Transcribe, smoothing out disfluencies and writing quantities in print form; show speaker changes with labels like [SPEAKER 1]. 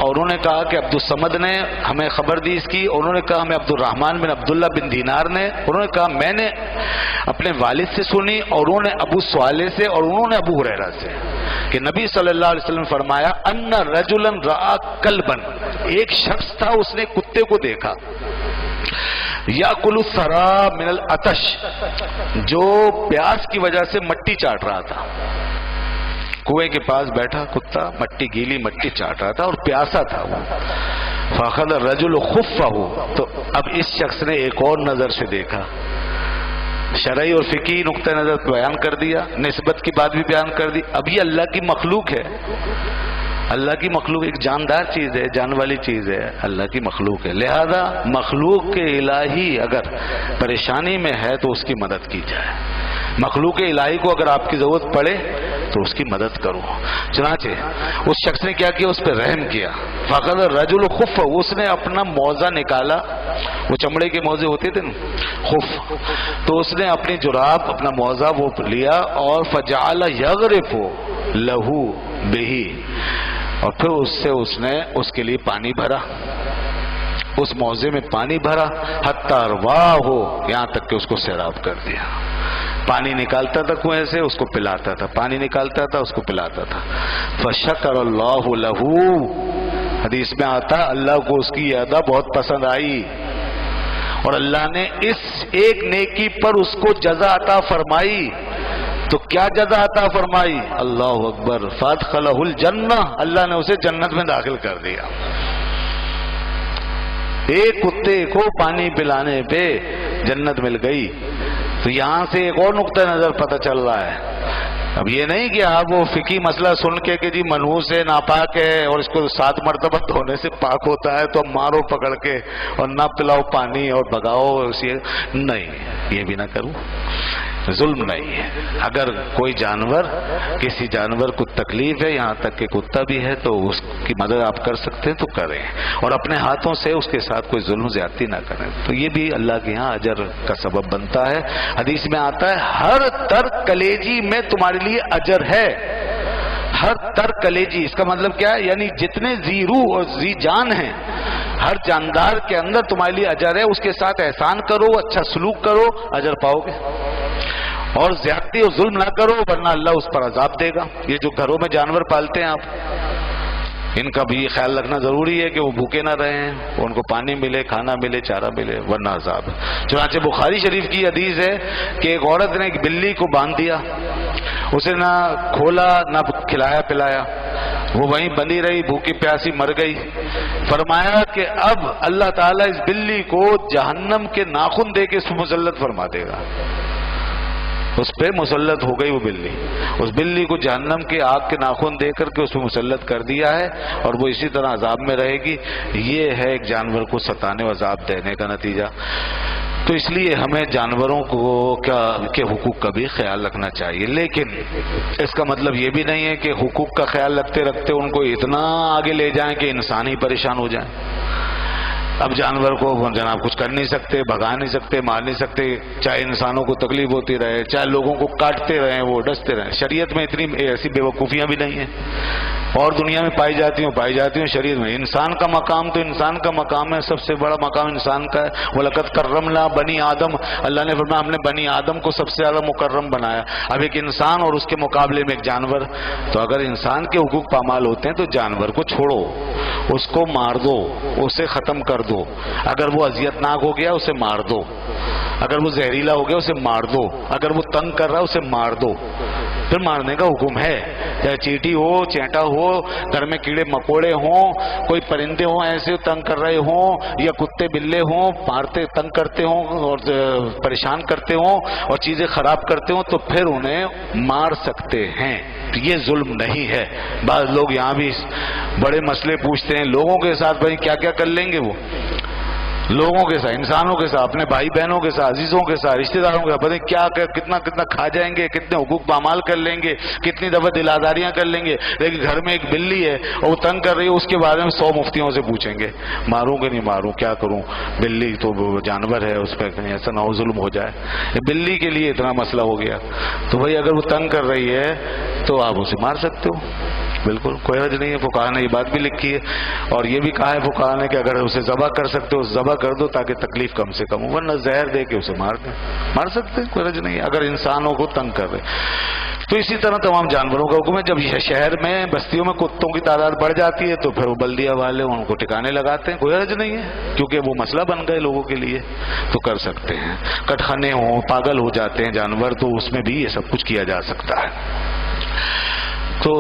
[SPEAKER 1] اور انہوں نے کہا کہ عبدالصمد نے ہمیں خبر دی اس کی، اور انہوں نے کہا ہمیں عبدالرحمن بن عبداللہ بن دینار نے، انہوں نے کہا میں نے اپنے والد سے سنی، اور انہوں نے ابو صالح سے، اور انہوں نے ابو ہریرہ سے، کہ نبی صلی اللہ علیہ وسلم نے فرمایا ان رجلا رأى کلبا، ایک شخص تھا اس نے کتے کو دیکھا، یاکل الثری من العطش، جو پیاس کی وجہ سے مٹی چاٹ رہا تھا، کنویں کے پاس بیٹھا کتا مٹی گیلی مٹی چاٹ رہا تھا اور پیاسا تھا وہ، فاخذ الرجل خفہ، تو اب اس شخص نے ایک اور نظر سے دیکھا، شرعی اور فقہی نقطہ نظر بیان کر دیا، نسبت کی بات بھی بیان کر دی، اب یہ اللہ کی مخلوق ہے، اللہ کی مخلوق ایک جاندار چیز ہے، جان والی چیز ہے، اللہ کی مخلوق ہے، لہذا مخلوق کے الہی اگر پریشانی میں ہے تو اس کی مدد کی جائے، مخلوق الہی کو اگر آپ کی ضرورت پڑے تو اس کی مدد کرو۔ چنانچہ اس شخص نے کیا کیا، اس پہ رحم کیا، فقط رجل خف، اس نے اپنا موزہ نکالا، وہ چمڑے کے موزے ہوتے تھے نا خف، تو اس نے اپنی جراب اپنا موزہ وہ لیا اور فجعل یغرف لہو بہی، اور پھر اس نے اس کے لیے پانی بھرا، اس موزے میں پانی بھرا، حتی رواہ، یہاں تک کہ اس کو سیراب کر دیا، پانی نکالتا تھا کنویں سے اس کو پلاتا تھا، پانی نکالتا تھا اس کو پلاتا تھا، فشکر اللہ لہ، حدیث میں آتا اللہ کو اس کی ادا بہت پسند آئی، اور اللہ نے اس ایک نیکی پر اس کو جزا عطا فرمائی، تو کیا جزا عطا فرمائی، اللہ اکبر، فادخلہ الجنہ، اللہ نے اسے جنت میں داخل کر دیا، ایک کتے کو پانی پلانے پہ جنت مل گئی۔ تو یہاں سے ایک اور نقطہ نظر پتہ چل رہا ہے، اب یہ نہیں کہ آپ وہ فقہی مسئلہ سن کے کہ جی منحوس ہے ناپاک ہے اور اس کو 7 مرتبہ دھونے سے پاک ہوتا ہے تو مارو پکڑ کے اور نہ پلاؤ پانی اور بگاؤ اسے، نہیں، یہ بھی نہ کرو، ظلم نہیں ہے۔ اگر کوئی جانور، کسی جانور کو تکلیف ہے، یہاں تک کہ کتا بھی ہے، تو اس کی مدد آپ کر سکتے ہیں تو کریں، اور اپنے ہاتھوں سے اس کے ساتھ کوئی ظلم زیادتی نہ کریں، تو یہ بھی اللہ کے ہاں اجر کا سبب بنتا ہے۔ حدیث میں آتا ہے ہر تر کلیجی میں تمہارے لیے اجر ہے، ہر تر کلیجی، اس کا مطلب کیا ہے، یعنی جتنے ذی روح اور ذی جان ہیں، ہر جاندار کے اندر تمہارے لیے اجر ہے، اس کے ساتھ احسان کرو، اچھا سلوک کرو، اجر پاؤ گے، اور زیادتی اور ظلم نہ کرو ورنہ اللہ اس پر عذاب دے گا۔ یہ جو گھروں میں جانور پالتے ہیں آپ، ان کا بھی خیال رکھنا ضروری ہے کہ وہ بھوکے نہ رہیں، ان کو پانی ملے، کھانا ملے، چارہ ملے، ورنہ عذاب۔ چنانچہ بخاری شریف کی حدیث ہے کہ ایک عورت نے ایک بلی کو باندھ دیا، اسے نہ کھولا نہ کھلایا پلایا، وہ وہیں بندی رہی، بھوکی پیاسی مر گئی۔ فرمایا کہ اب اللہ تعالیٰ اس بلی کو جہنم کے ناخن دے کے اس کو مسلط فرما دے گا، اس پہ مسلط ہو گئی وہ بلی، اس بلی کو جہنم کے آگ کے ناخن دے کر کے اس پہ مسلط کر دیا ہے، اور وہ اسی طرح عذاب میں رہے گی۔ یہ ہے ایک جانور کو ستانے و عذاب دینے کا نتیجہ۔ تو اس لیے ہمیں جانوروں کے حقوق کا بھی خیال رکھنا چاہیے، لیکن اس کا مطلب یہ بھی نہیں ہے کہ حقوق کا خیال رکھتے رکھتے ان کو اتنا آگے لے جائیں کہ انسان ہی پریشان ہو جائیں۔ اب جانور کو جناب کچھ کر نہیں سکتے، بھگا نہیں سکتے، مار نہیں سکتے، چاہے انسانوں کو تکلیف ہوتی رہے، چاہے لوگوں کو کاٹتے رہیں، وہ ڈستے رہیں۔ شریعت میں اتنی ایسی بیوقوفیاں بھی نہیں ہیں، اور دنیا میں پائی جاتی ہوں شریعت میں۔ انسان کا مقام تو انسان کا مقام ہے، سب سے بڑا مقام انسان کا ہے۔ وَلَقَدْ كَرَّمْنَا بَنِي آدم، اللہ نے فرمایا ہم نے بنی آدم کو سب سے زیادہ مکرم بنایا۔ اب ایک انسان اور اس کے مقابلے میں ایک جانور، تو اگر انسان کے حقوق پامال ہوتے ہیں تو جانور کو چھوڑو، اس کو مار دو، اسے ختم کر دو، اگر وہ اذیت ناک ہو گیا اسے مار دو، اگر وہ زہریلا ہو گیا اسے مار دو، اگر وہ تنگ کر رہا ہے اسے مار دو، پھر مارنے کا حکم ہے، چاہے چیٹی ہو، چینٹا ہو، گھر میں کیڑے مکوڑے ہوں، کوئی پرندے ہوں ایسے تنگ کر رہے ہوں، یا کتے بلے ہوں مارتے تنگ کرتے ہوں اور پریشان کرتے ہوں اور چیزیں خراب کرتے ہوں، تو پھر انہیں مار سکتے ہیں، یہ ظلم نہیں ہے۔ بعض لوگ یہاں بھی بڑے مسئلے پوچھتے ہیں لوگوں کے ساتھ، بھائی کیا کیا کر لیں گے وہ لوگوں کے ساتھ، انسانوں کے ساتھ، اپنے بھائی بہنوں کے ساتھ، عزیزوں کے ساتھ، رشتہ داروں کے ساتھ، پتہ نہیں کیا کتنا کتنا کھا جائیں گے، کتنے حقوق پامال کر لیں گے، کتنی دفعہ دل آزاریاں کر لیں گے، لیکن گھر میں ایک بلی ہے اور وہ تنگ کر رہی ہے، اس کے بارے میں 100 مفتیوں سے پوچھیں گے، ماروں کہ نہیں ماروں، کیا کروں، بلی تو جانور ہے، اس پہ کہیں ایسا نہ ہو ظلم ہو جائے، بلی کے لیے اتنا مسئلہ ہو گیا، تو بھائی اگر وہ تنگ کر رہی ہے تو آپ اسے مار سکتے ہو، بالکل کوئی حرج نہیں ہے. فقہا نے یہ بات بھی لکھی ہے اور یہ بھی کہا ہے فقہا نے کہ اگر اسے ذبح کر سکتے ہو ذبح کر دو تاکہ تکلیف کم سے کم ہو, ورنہ زہر دے کے اسے مار سکتے ہیں, کوئی حرج نہیں ہے اگر انسانوں کو تنگ کر رہے. تو اسی طرح تمام جانوروں کا حکم ہے. جب یہ شہر میں بستیوں میں کتوں کی تعداد بڑھ جاتی ہے تو پھر وہ بلدیہ والے ان کو ٹھکانے لگاتے ہیں, کوئی حرج نہیں ہے کیونکہ وہ مسئلہ بن گئے لوگوں کے لیے, تو کر سکتے ہیں. کٹخانے ہوں, پاگل ہو جاتے ہیں جانور, تو اس میں بھی یہ سب کچھ کیا جا سکتا ہے. تو